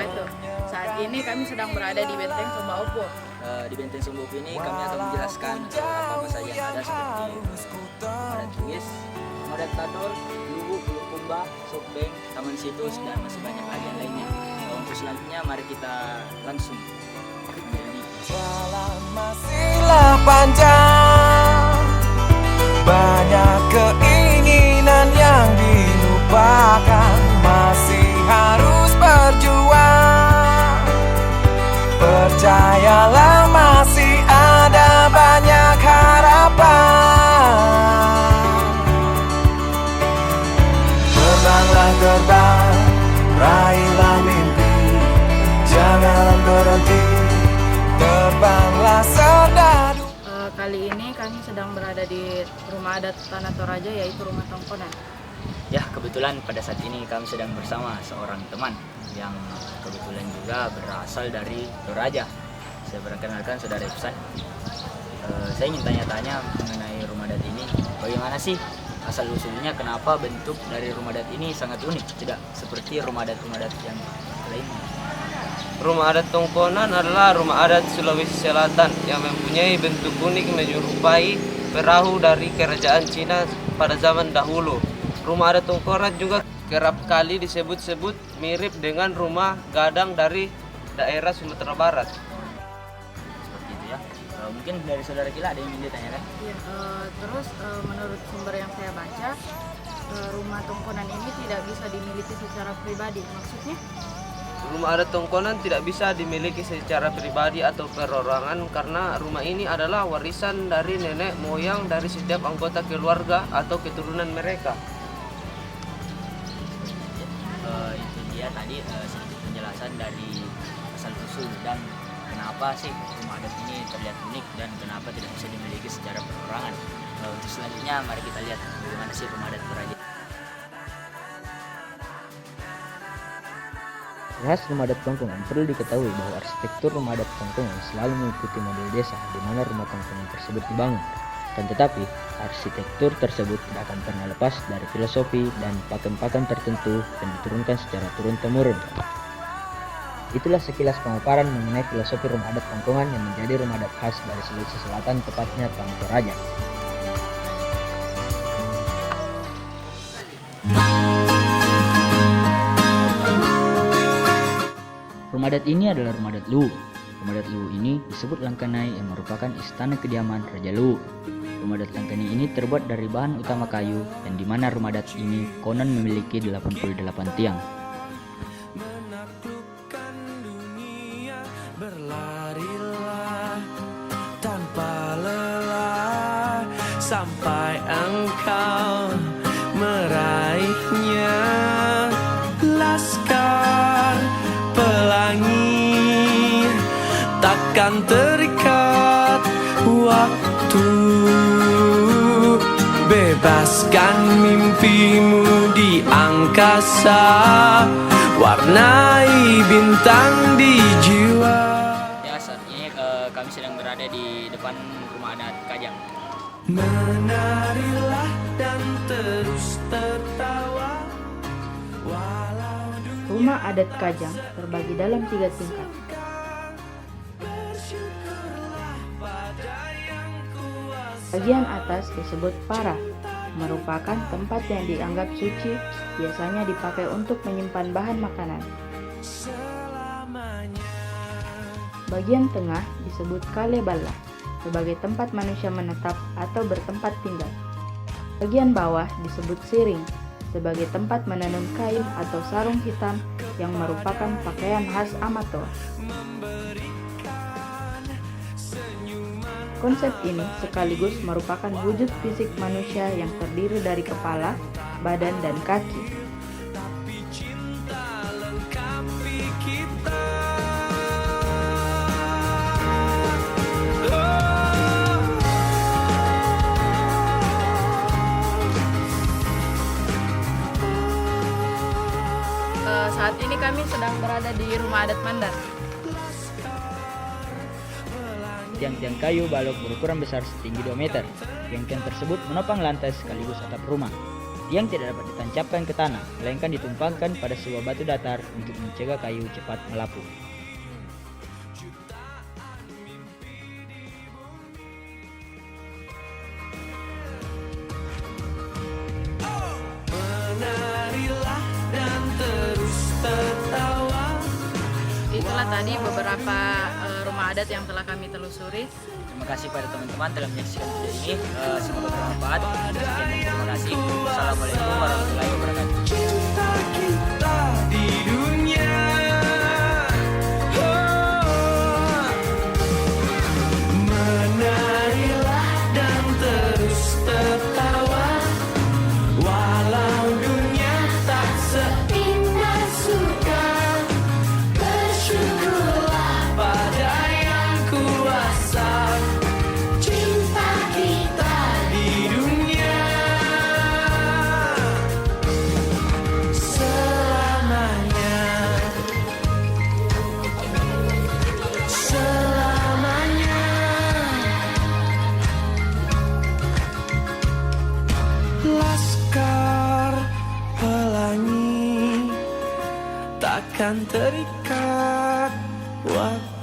wabarakatuh. Saat ini kami sedang berada di Benteng Sumba Opo. Di Benteng Sumba Opo ini kami akan menjelaskan apa saja yang ada seperti Rumadat Tuis, Rumadat Tador, Lubuk, Bulukumba, Sopeng, Taman Situs, dan masih banyak lagi yang lainnya. Untuk selanjutnya mari kita langsung menjalani. Jalan masihlah panjang, banyak keinginan yang dilupakan, masih harus berjuang. Percayalah masih ada banyak harapan. Terbanglah terbang, raihlah mimpi, jangan berhenti, terbanglah serdadu. Kali ini kami sedang berada di rumah adat Tanah Toraja, yaitu rumah Tongkonan. Ya, kebetulan pada saat ini kami sedang bersama seorang teman yang kebetulan juga berasal dari Toraja. Saya perkenalkan saudara Ihsan. Saya ingin tanya-tanya mengenai rumah adat ini. Bagaimana sih asal usulnya, kenapa bentuk dari rumah adat ini sangat unik, tidak seperti rumah adat yang lainnya? Rumah adat Tongkonan adalah rumah adat Sulawesi Selatan yang mempunyai bentuk unik menyerupai perahu dari kerajaan Cina pada zaman dahulu. Rumah adat Tongkonan juga kerap kali disebut-sebut mirip dengan rumah gadang dari daerah Sumatera Barat. Seperti itu ya. Mungkin dari saudara Kila ada yang ingin ditanyakan? Ya, terus menurut sumber yang saya baca, rumah Tongkonan ini tidak bisa dimiliki secara pribadi. Maksudnya? Rumah adat Tongkonan tidak bisa dimiliki secara pribadi atau perorangan karena rumah ini adalah warisan dari nenek moyang dari setiap anggota keluarga atau keturunan mereka. Itu dia tadi sedikit penjelasan dari asal usul dan kenapa sih rumah adat ini terlihat unik dan kenapa tidak bisa dimiliki secara perorangan. Untuk selanjutnya mari kita lihat bagaimana sih rumah adat Toraja. Khas rumah adat Tongkongan, perlu diketahui bahwa arsitektur rumah adat Tongkongan selalu mengikuti model desa di mana rumah Tongkongan tersebut dibangun. Dan tetapi, arsitektur tersebut tidak akan pernah lepas dari filosofi dan pakem-pakem tertentu yang diturunkan secara turun-temurun. Itulah sekilas pemaparan mengenai filosofi rumah adat Tongkongan yang menjadi rumah adat khas dari Sulawesi Selatan, tepatnya Tanah Toraja. Rumah adat ini adalah rumah adat Luwu. Rumah adat Luwu ini disebut Langkanai yang merupakan istana kediaman Raja Luwu. Rumah adat Langkanai ini terbuat dari bahan utama kayu dan di mana rumah adat ini konon memiliki 88 tiang. Menaklukkan dunia, berlarilah tanpa lelah sampai engkau meraihnya. Laskar pelangi takkan terikat waktu, bebaskan mimpimu di angkasa, warnai bintang di jiwa. Ya, saat ini kami sedang berada di depan rumah adat Kajang. Menarilah dan terus tertawa walau Rumah adat Kajang terbagi dalam 3 tingkat. bersyukurlah pada yang kuasa. Bagian atas disebut para, merupakan tempat yang dianggap suci, biasanya dipakai untuk menyimpan bahan makanan. Selamanya Bagian tengah disebut kalebala, sebagai tempat manusia menetap atau bertempat tinggal. Bagian bawah disebut siring, sebagai tempat menenun kain atau sarung hitam yang merupakan pakaian khas Amator. Konsep ini sekaligus merupakan wujud fisik manusia yang terdiri dari kepala, badan, dan kaki. tapi cinta lengkapi kita. Saat ini kami sedang berada di rumah adat Mandar. Tiang-tiang kayu balok berukuran besar setinggi 2 meter. Tiang-tiang tersebut menopang lantai sekaligus atap rumah. yang tidak dapat ditancapkan ke tanah, melainkan ditumpangkan pada sebuah batu datar untuk mencegah kayu cepat melapuk. Menarilah dan terus tertawa. Itulah tadi beberapa rumah adat yang telah kami telusuri. Terima kasih pada teman-teman telah menyaksikan video ini. Semoga bermanfaat. Sekian dan terima kasih. Assalamualaikum warahmatullahi wabarakatuh. Cinta kita di dunia. Oh. Menarilah dan terus tertawa, walau dunia tak seindah surga. Bersyukurlah pada yang kuasa. Cinta kita di dunia selamanya, selamanya. Laskar pelangi takkan terikat waktu.